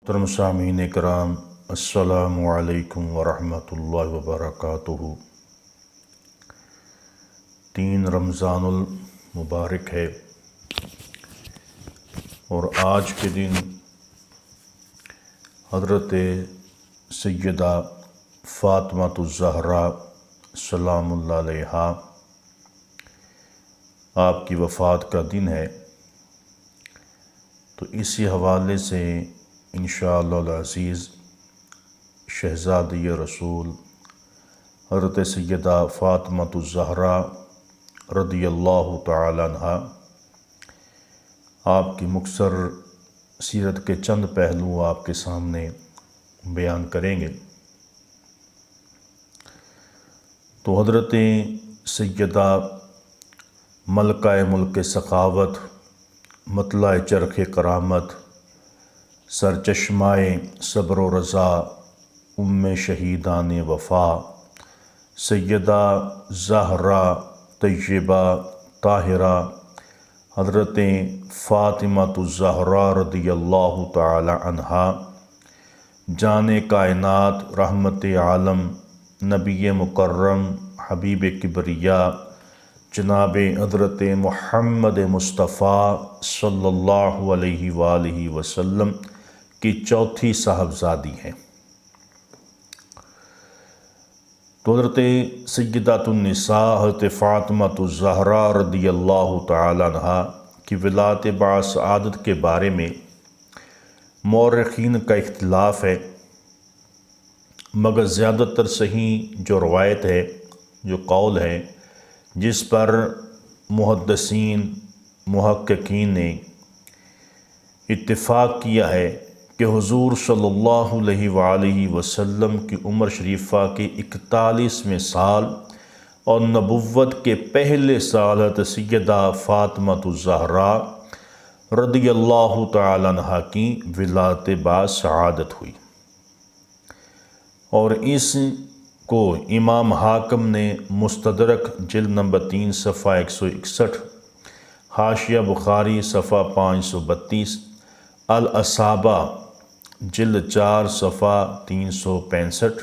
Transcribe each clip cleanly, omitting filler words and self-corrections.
محترم سامعین کرام، السلام علیکم ورحمۃ اللہ وبرکاتہ۔ 3 رمضان المبارک ہے اور آج کے دن حضرت سیدہ فاطمہ الزہرا سلام اللہ علیہا آپ کی وفات کا دن ہے۔ تو اسی حوالے سے انشاءاللہ العزیز شہزادی رسول حضرت سیدہ فاطمہ الزہرا رضی اللہ تعالی عنہا آپ کی مختصر سیرت کے چند پہلو آپ کے سامنے بیان کریں گے۔ تو حضرت سیدہ ملکہ ملک سخاوت، مطلع چرخ کرامت، سرچشمائے صبر و رضا، ام شہیدان وفا، سیدہ زہرا طیبہ طاہرہ حضرت فاطمہ الزہرا رضی اللہ تعالی عنہا، جان کائنات، رحمت عالم، نبی مکرم، حبیب کبریا جناب حضرت محمد مصطفیٰ صلی اللہ علیہ وآلہ وسلم کی چوتھی صاحبزادی ہیں۔ تو حضرت سیدۃ النساء حضرت فاطمہ الزہرا رضی اللہ تعالی عنہا کی ولادت باسعادت کے بارے میں مورخین کا اختلاف ہے، مگر زیادہ تر صحیح جو روایت ہے، جو قول ہے، جس پر محدثین محققین نے اتفاق کیا ہے کہ حضور صلی اللہ علیہ وآلہ وسلم کی عمر شریفہ کے 41ویں سال اور نبوت کے پہلے سال حضرت سیدہ فاطمہ الزہرا رضی اللہ تعالی عنہا کی ولادت باسعادت ہوئی، اور اس کو امام حاکم نے مستدرک جلد نمبر 3 صفحہ 161، حاشیہ بخاری صفحہ 532، الاصابہ جلد 4 صفحہ 365،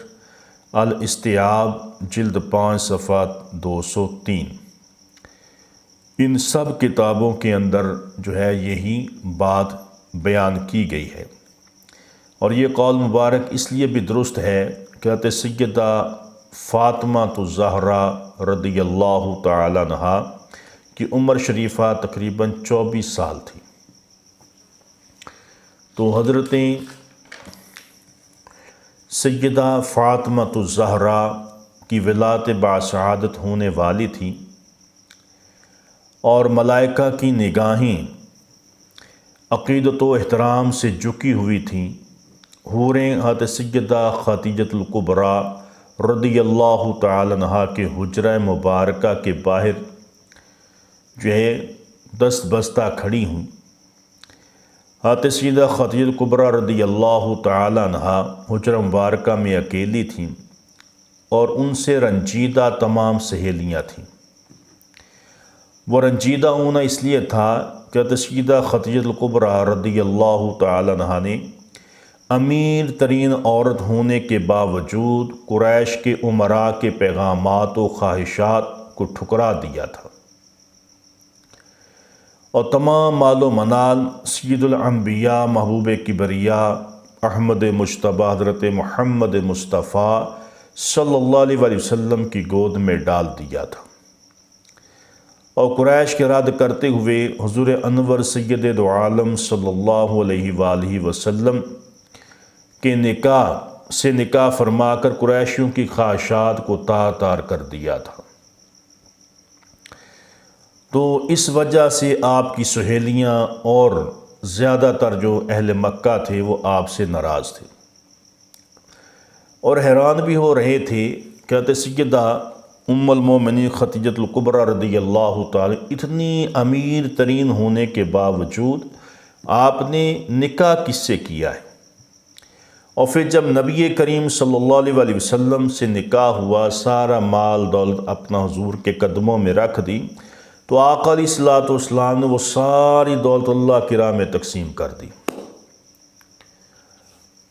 الاستیاب جلد 5 صفحہ 203، ان سب کتابوں کے اندر جو ہے یہی بات بیان کی گئی ہے۔ اور یہ قول مبارک اس لیے بھی درست ہے کہ حضرت سیدہ فاطمہ الزہرا رضی اللہ تعالی عنہا کی عمر شریفہ تقریباً 24 سال تھی۔ تو حضرت سیدہ فاطمہ الزہرا کی ولادت باسعادت ہونے والی تھی، اور ملائکہ کی نگاہیں عقیدت و احترام سے جھکی ہوئی تھیں۔ حوریں حضرت سیدہ خدیجہ الکبریٰ رضی اللہ تعالی عنہا کے حجرہ مبارکہ کے باہر جو ہے دست بستہ کھڑی ہوں۔ حضرت سیدہ خدیجہ الکبریٰ رضی اللہ تعالی عنہا حجرہ مبارکہ میں اکیلی تھیں، اور ان سے رنجیدہ تمام سہیلیاں تھیں۔ وہ رنجیدہ ہونا اس لیے تھا کہ حضرت سیدہ خدیجہ الکبریٰ رضی اللہ تعالی عنہا نے امیر ترین عورت ہونے کے باوجود قریش کے امراء کے پیغامات و خواہشات کو ٹھکرا دیا تھا، اور تمام مال و منال سید الانبیاء محبوب کبریا احمد مجتبی حضرت محمد مصطفیٰ صلی اللہ علیہ وسلم کی گود میں ڈال دیا تھا، اور قریش کے رد کرتے ہوئے حضور انور سید دو عالم صلی اللہ علیہ وآلہ وسلم کے نکاح فرما کر قریشیوں کی خواہشات کو تار تار کر دیا تھا۔ تو اس وجہ سے آپ کی سہیلیاں اور زیادہ تر جو اہل مکہ تھے وہ آپ سے ناراض تھے، اور حیران بھی ہو رہے تھے کہ حضرت سیدہ ام المومنین خدیجہ الکبریٰ رضی اللہ تعالی اتنی امیر ترین ہونے کے باوجود آپ نے نکاح کس سے کیا ہے۔ اور پھر جب نبی کریم صلی اللہ علیہ وسلم سے نکاح ہوا، سارا مال دولت اپنا حضور کے قدموں میں رکھ دی، تو آقا علیہ الصلوۃ والسلام نے وہ ساری دولت اللہ کی راہ میں تقسیم کر دی،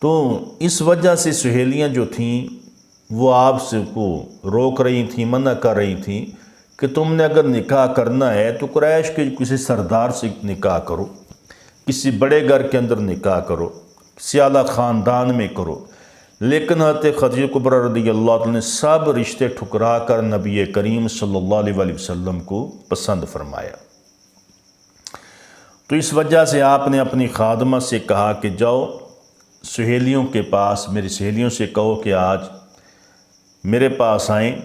تو اس وجہ سے سہیلیاں جو تھیں وہ آپ سے کو روک رہی تھیں، منع کر رہی تھیں کہ تم نے اگر نکاح کرنا ہے تو قریش کے کسی سردار سے نکاح کرو، کسی بڑے گھر کے اندر نکاح کرو، کسی اعلیٰ خاندان میں کرو۔ لیکن حضرت خدیجہ کبریٰ رضی اللہ عنہ نے سب رشتے ٹھکرا کر نبی کریم صلی اللہ علیہ وسلم کو پسند فرمایا۔ تو اس وجہ سے آپ نے اپنی خادمہ سے کہا کہ جاؤ سہیلیوں کے پاس، میری سہیلیوں سے کہو کہ آج میرے پاس آئیں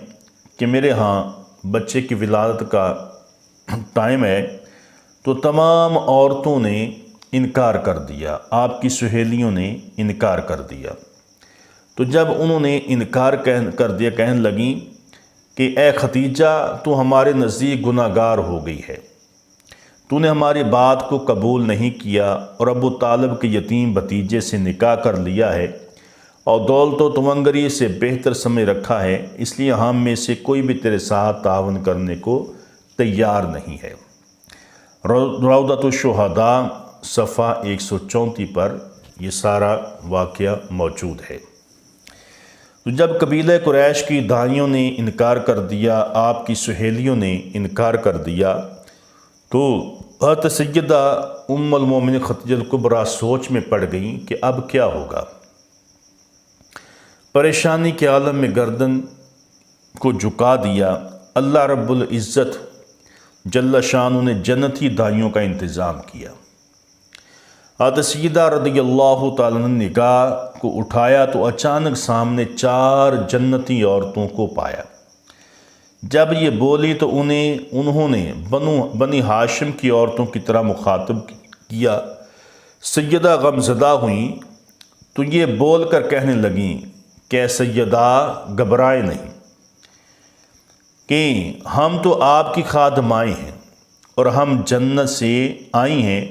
کہ میرے ہاں بچے کی ولادت کا ٹائم ہے۔ تو تمام عورتوں نے انکار کر دیا، آپ کی سہیلیوں نے انکار کر دیا۔ تو جب انہوں نے انکار کر دیا، کہنے لگیں کہ اے ختیجہ تو ہمارے نزدیک گناہ گار ہو گئی ہے، تو نے ہماری بات کو قبول نہیں کیا اور ابو طالب کے یتیم بھتیجے سے نکاح کر لیا ہے اور دولت و تمنگری سے بہتر سمجھ رکھا ہے، اس لیے ہم میں سے کوئی بھی تیرے ساتھ تعاون کرنے کو تیار نہیں ہے۔ روضۃ الشہداء صفحہ 134 پر یہ سارا واقعہ موجود ہے۔ تو جب قبیلہ قریش کی دائیوں نے انکار کر دیا، آپ کی سہیلیوں نے انکار کر دیا، تو حضرت سیدہ ام المومنین خدیجہ کبریٰ سوچ میں پڑ گئیں کہ اب کیا ہوگا۔ پریشانی کے عالم میں گردن کو جھکا دیا۔ اللہ رب العزت جل شانہ نے جنتی دائیوں کا انتظام کیا۔ حضرت سیدہ رضی اللہ تعالیٰ نے نگاہ کو اٹھایا تو اچانک سامنے 4 جنتی عورتوں کو پایا۔ جب یہ بولی تو انہوں نے بنی ہاشم کی عورتوں کی طرح مخاطب کیا۔ سیدہ غمزدہ ہوئیں تو یہ بول کر کہنے لگیں کہ سیدہ گھبرائے نہیں کہ ہم تو آپ کی خادمائیں ہیں اور ہم جنت سے آئی ہیں۔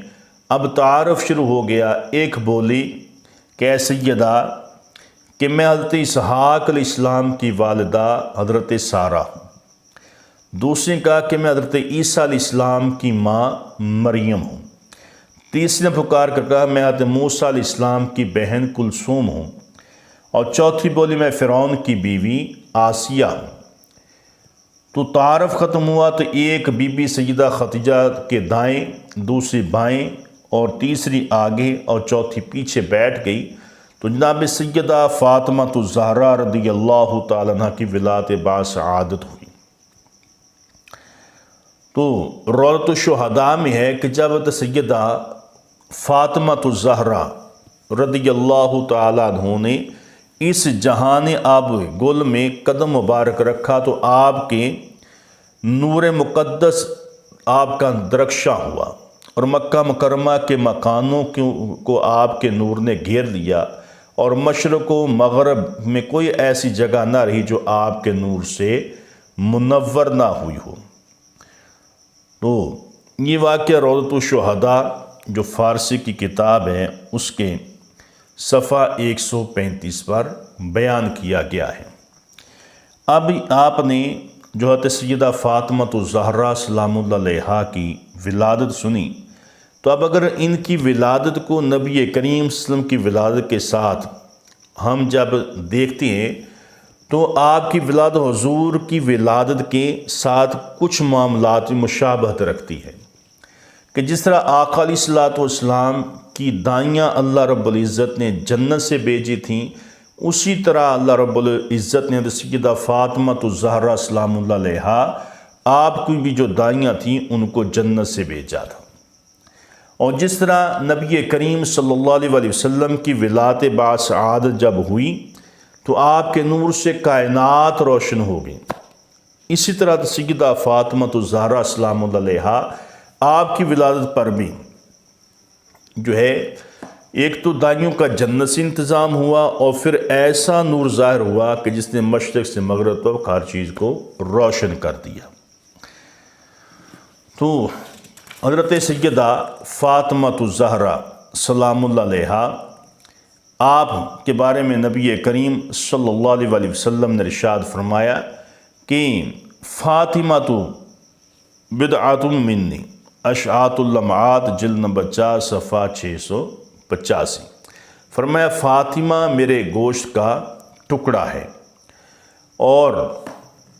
اب تعارف شروع ہو گیا۔ ایک بولی کہ سیدہ کہ میں حضرت اسحاق علیہ السلام کی والدہ حضرت سارہ ہوں۔ دوسری کہا کہ میں حضرت عیسیٰ علیہ السلام کی ماں مریم ہوں۔ تیسری نے پکار کر کہا میں حضرت موسیٰ علیہ السلام کی بہن کلثوم ہوں۔ اور چوتھی بولی میں فرعون کی بیوی آسیہ ہوں۔ تو تعارف ختم ہوا تو ایک بی بی سیدہ خدیجہ کے دائیں، دوسری بائیں اور تیسری آگے اور چوتھی پیچھے بیٹھ گئی۔ تو جناب سیدہ فاطمہ الزہرا رضی اللہ تعالیٰ عنہ کی ولادت باسعادت ہوئی۔ تو روضۃ الشہداء میں ہے کہ جب سیدہ فاطمہ الزہرا رضی اللہ تعالیٰ عنہ نے اس جہان آب گل میں قدم مبارک رکھا تو آپ کے نور مقدس آپ کا درخشاں ہوا اور مکہ مکرمہ کے مکانوں کو آپ کے نور نے گھیر لیا، اور مشرق و مغرب میں کوئی ایسی جگہ نہ رہی جو آپ کے نور سے منور نہ ہوئی ہو۔ تو یہ واقعہ روضۃ الشہداء جو فارسی کی کتاب ہے اس کے صفحہ 135 پر بیان کیا گیا ہے۔ اب آپ نے جو حضرت سیدہ فاطمہ الزہرا سلام اللہ علیہا کی ولادت سنی، تو اب اگر ان کی ولادت کو نبی کریم صلی اللہ علیہ وسلم کی ولادت کے ساتھ ہم جب دیکھتے ہیں تو آپ کی ولادت حضور کی ولادت کے ساتھ کچھ معاملات مشابہت رکھتی ہے کہ جس طرح آقا علیہ الصلوۃ والسلام کی دائیاں اللہ رب العزت نے جنت سے بھیجی تھیں، اسی طرح اللہ رب العزت نے سیدہ فاطمہ الزہرا سلام اللہ علیہا آپ کی بھی جو دائیاں تھیں ان کو جنت سے بھیجا تھا۔ اور جس طرح نبی کریم صلی اللہ علیہ وسلم کی ولادت باسعادت جب ہوئی تو آپ کے نور سے کائنات روشن ہو گئی، اسی طرح سیدہ فاطمہ الزہرا سلام اللہ علیہا آپ کی ولادت پر بھی جو ہے ایک تو دائیوں کا جنت سے انتظام ہوا اور پھر ایسا نور ظاہر ہوا کہ جس نے مشرق سے مغرب تک ہر چیز کو روشن کر دیا۔ تو حضرت سیدہ فاطمہ الزہرا سلام اللہ علیہا آپ کے بارے میں نبی کریم صلی اللہ علیہ وسلم نے ارشاد فرمایا کہ فاطمہ تو بدعۃ منی، اشعاۃ اللمعات جلد نمبر 4 صفحہ 685۔ فرمایا فاطمہ میرے گوشت کا ٹکڑا ہے۔ اور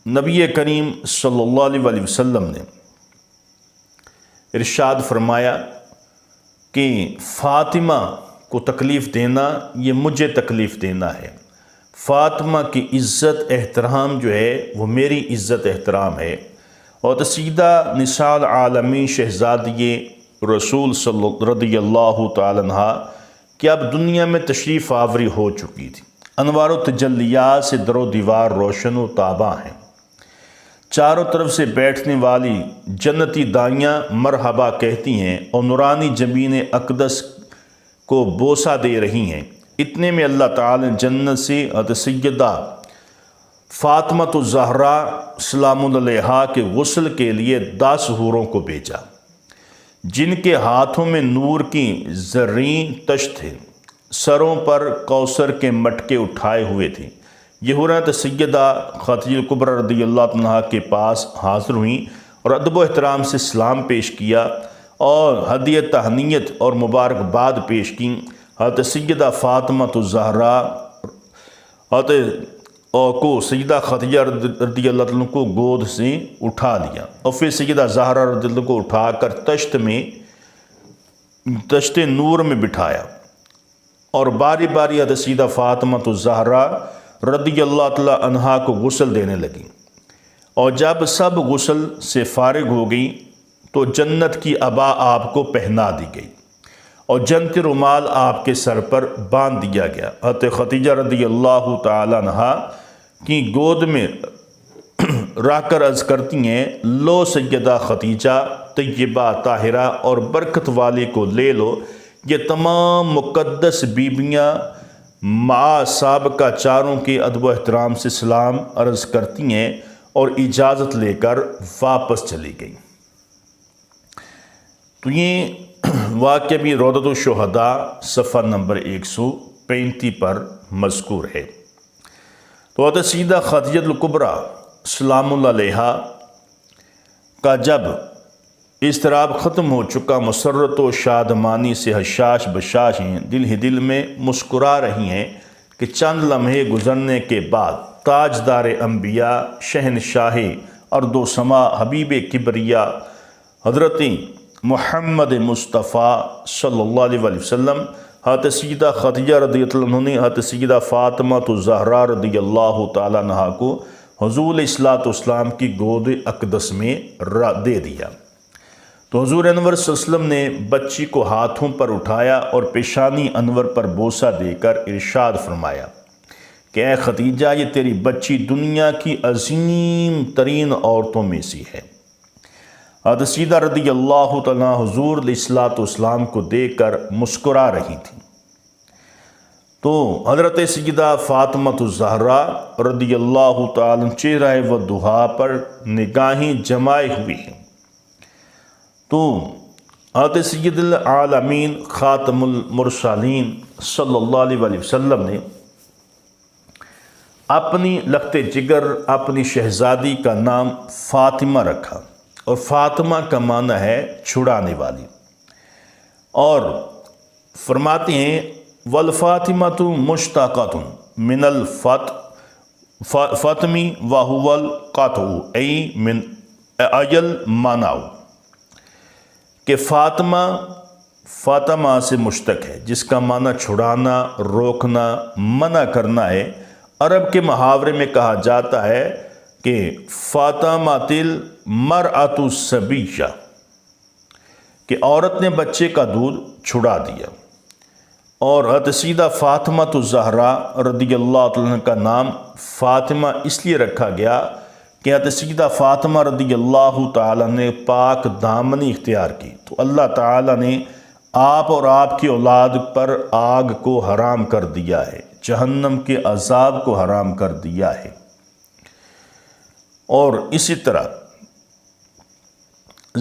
نبی کریم صلی اللہ علیہ وسلم نے ارشاد فرمایا کہ فاطمہ کو تکلیف دینا یہ مجھے تکلیف دینا ہے، فاطمہ کی عزت احترام جو ہے وہ میری عزت احترام ہے۔ اور سیدہ نساء العالمین شہزادی رسول رضی اللہ تعالیٰ عنہ کہ اب دنیا میں تشریف آوری ہو چکی تھی، انوار و تجلیات سے در و دیوار روشن و تاباں ہیں، چاروں طرف سے بیٹھنے والی جنتی دائیاں مرحبا کہتی ہیں اور نورانی جبین اقدس کو بوسہ دے رہی ہیں۔ اتنے میں اللہ تعالی نے جنت سے حضرت سیدہ فاطمۃ الزہرا سلام علیہا کے غسل کے لیے 10 حوروں کو بھیجا، جن کے ہاتھوں میں نور کی زرین تشت تھے، سروں پر کوثر کے مٹکے اٹھائے ہوئے تھے۔ یہ حوریں سیدہ خدیجہ کبریٰ رضی اللہ عنہا کے پاس حاضر ہوئیں اور ادب و احترام سے سلام پیش کیا اور ہدیہ تہنیت اور مبارکباد پیش کی۔ حضرت سیدہ فاطمۃ الزہرا کو سیدہ خدیجہ رضی اللہ عنہ کو گود سے اٹھا لیا اور پھر سیدہ زہرا رضی اللہ عنہ کو اٹھا کر تشت نور میں بٹھایا اور باری باری حضرت سیدہ فاطمۃ الزہرا رضی اللہ تعالی عنہا کو غسل دینے لگی۔ اور جب سب غسل سے فارغ ہو گئی تو جنت کی عبا آپ کو پہنا دی گئی اور جنتی رومال آپ کے سر پر باندھ دیا گیا۔ حضرت خدیجہ رضی اللہ تعالی عنہا کی گود میں رہ کر عرض کرتی ہیں، لو سیدہ خدیجہ طیبہ طاہرہ اور برکت والے کو لے لو۔ یہ تمام مقدس بیبیاں مع سابقہ چاروں کے ادب و احترام سے سلام عرض کرتی ہیں اور اجازت لے کر واپس چلی گئی۔ تو یہ واقعہ بھی روضۃ الشہداء صفحہ نمبر 135 پر مذکور ہے۔ تو حضرت سیدہ خدیجہ الکبریٰ سلام اللہ علیہا کا جب اضطراب ختم ہو چکا، مسرت و شادمانی سے حشاش بشاش ہیں، دل ہی دل میں مسکرا رہی ہیں کہ چند لمحے گزرنے کے بعد تاجدار انبیاء، شہنشاہ ارض و سما، حبیب کبریا حضرت محمد مصطفیٰ صلی اللہ علیہ وسلم، حضرت سیدہ خدیجہ رضی اللہ عنہ نے حضرت سیدہ فاطمۃ الزہرا رضی اللہ تعالیٰ عنہا کو حضور علیہ الصلوۃ والسلام کی گود اقدس میں دے دیا۔ تو حضور انور صلی اللہ علیہ وسلم نے بچی کو ہاتھوں پر اٹھایا اور پیشانی انور پر بوسہ دے کر ارشاد فرمایا کہ اے خدیجہ، یہ تیری بچی دنیا کی عظیم ترین عورتوں میں سے ہے۔ حضرت سیدہ رضی اللہ تعالیٰ حضور علیہ الصلوۃ والسلام کو دیکھ کر مسکرا رہی تھی۔ تو حضرت سیدہ فاطمۃ الزہرا رضی اللہ تعالیٰ چہرہ والضحیٰ پر نگاہیں جمائے ہوئی ہیں۔ تو حضرت سید العالمین خاتم المرسلین صلی اللہ علیہ وسلم نے اپنی لخت جگر اپنی شہزادی کا نام فاطمہ رکھا، اور فاطمہ کا معنی ہے چھڑانے والی، اور فرماتے ہیں والفاطمۃ مشتقۃ من الفاطمی وهو القطع ای من ایل منع، کہ فاطمہ سے مشتق ہے جس کا معنی چھڑانا، روکنا، منع کرنا ہے۔ عرب کے محاورے میں کہا جاتا ہے کہ فاطمۃ المرأۃ الصبیہ، کہ عورت نے بچے کا دودھ چھڑا دیا۔ اور حضرت سیدہ فاطمۃ الزہرا رضی اللہ عنہ کا نام فاطمہ اس لیے رکھا گیا کہ حضرت سیدہ فاطمہ رضی اللہ تعالیٰ نے پاک دامنی اختیار کی تو اللہ تعالیٰ نے آپ اور آپ کی اولاد پر آگ کو حرام کر دیا ہے، جہنم کے عذاب کو حرام کر دیا ہے۔ اور اسی طرح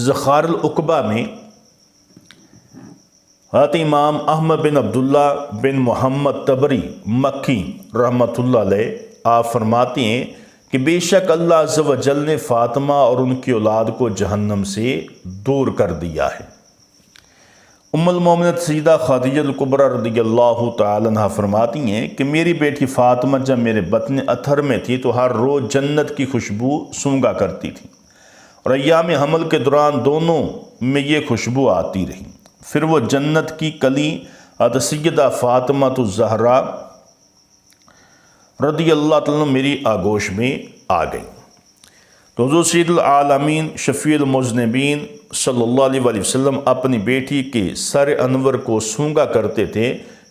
ذخائر العقبہ میں حضرت امام احمد بن عبداللہ بن محمد طبری مکی رحمۃ اللہ علیہ آپ فرماتے ہیں کہ بے شک اللہ عز و جل نے فاطمہ اور ان کی اولاد کو جہنم سے دور کر دیا ہے، ام المومنین سیدہ خدیجہ الکبریٰ رضی اللہ تعالی عنہا فرماتی ہیں کہ میری بیٹی فاطمہ جب میرے بطن اتھر میں تھی تو ہر روز جنت کی خوشبو سونگا کرتی تھی، اور ایام حمل کے دوران دونوں میں یہ خوشبو آتی رہی۔ پھر وہ جنت کی کلی حضرت سیدہ فاطمہ الزہرا رضی اللہ تعالیٰ عنہ میری آگوش میں آ گئی۔ تو حضور سید العالمین شفیع المذنبین صلی اللہ علیہ وآلہ وسلم اپنی بیٹی کے سر انور کو سونگا کرتے تھے،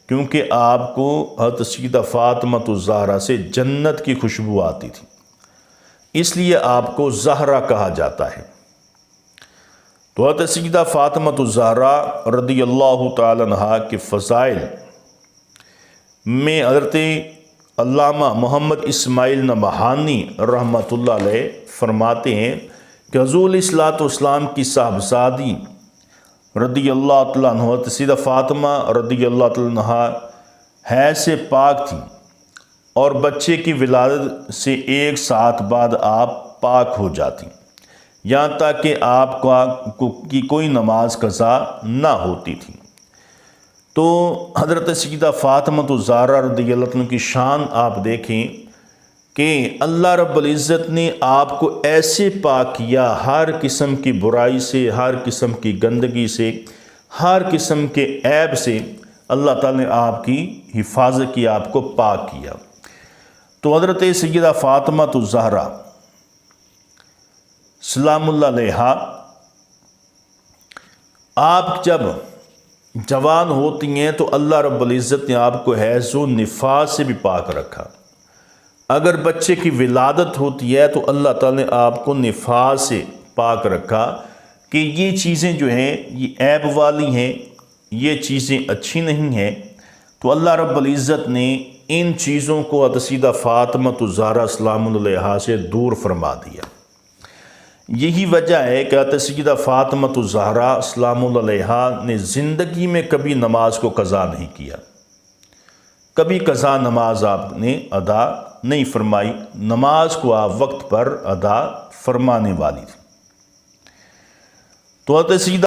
کیونکہ آپ کو حضرت سیدہ فاطمہ الزہرا سے جنت کی خوشبو آتی تھی، اس لیے آپ کو زہرا کہا جاتا ہے۔ تو حضرت سیدہ فاطمہ الزہرا رضی اللہ تعالی عنہا کے فضائل میں حضرت علامہ محمد اسماعیل نبہانی رحمۃ اللہ علیہ فرماتے ہیں کہ حضور علیہ الصلوۃ والسلام کی صاحبزادی رضی اللہ تعالیٰ عنہ حضرت سیدہ فاطمہ رضی اللہ تعالیٰ عنہ حیض سے پاک تھیں، اور بچے کی ولادت سے ایک ساتھ بعد آپ پاک ہو جاتی، یہاں تک کہ آپ کی کوئی نماز قضا نہ ہوتی تھی۔ تو حضرت سیدہ فاطمہ الزہرا رضی اللہ عنہ کی شان آپ دیکھیں کہ اللہ رب العزت نے آپ کو ایسے پاک کیا، ہر قسم کی برائی سے، ہر قسم کی گندگی سے، ہر قسم کے عیب سے اللہ تعالیٰ نے آپ کی حفاظت کی، آپ کو پاک کیا۔ تو حضرت سیدہ فاطمہ الزہرا سلام اللہ علیہا آپ جب جوان ہوتی ہیں تو اللہ رب العزت نے آپ کو حیض و نفاس سے بھی پاک رکھا۔ اگر بچے کی ولادت ہوتی ہے تو اللہ تعالیٰ نے آپ کو نفاس سے پاک رکھا کہ یہ چیزیں جو ہیں یہ عیب والی ہیں، یہ چیزیں اچھی نہیں ہیں۔ تو اللہ رب العزت نے ان چیزوں کو حضرت سیدہ فاطمہ الزہرا سلام اللہ علیہا سے دور فرما دیا۔ یہی وجہ ہے کہ حضرت سیدہ فاطمہ الزہرا سلام اللہ علیہا نے زندگی میں کبھی نماز کو قضا نہیں کیا، کبھی قضا نماز آپ نے ادا نہیں فرمائی، نماز کو آپ وقت پر ادا فرمانے والی تھی۔ تو حضرت سیدہ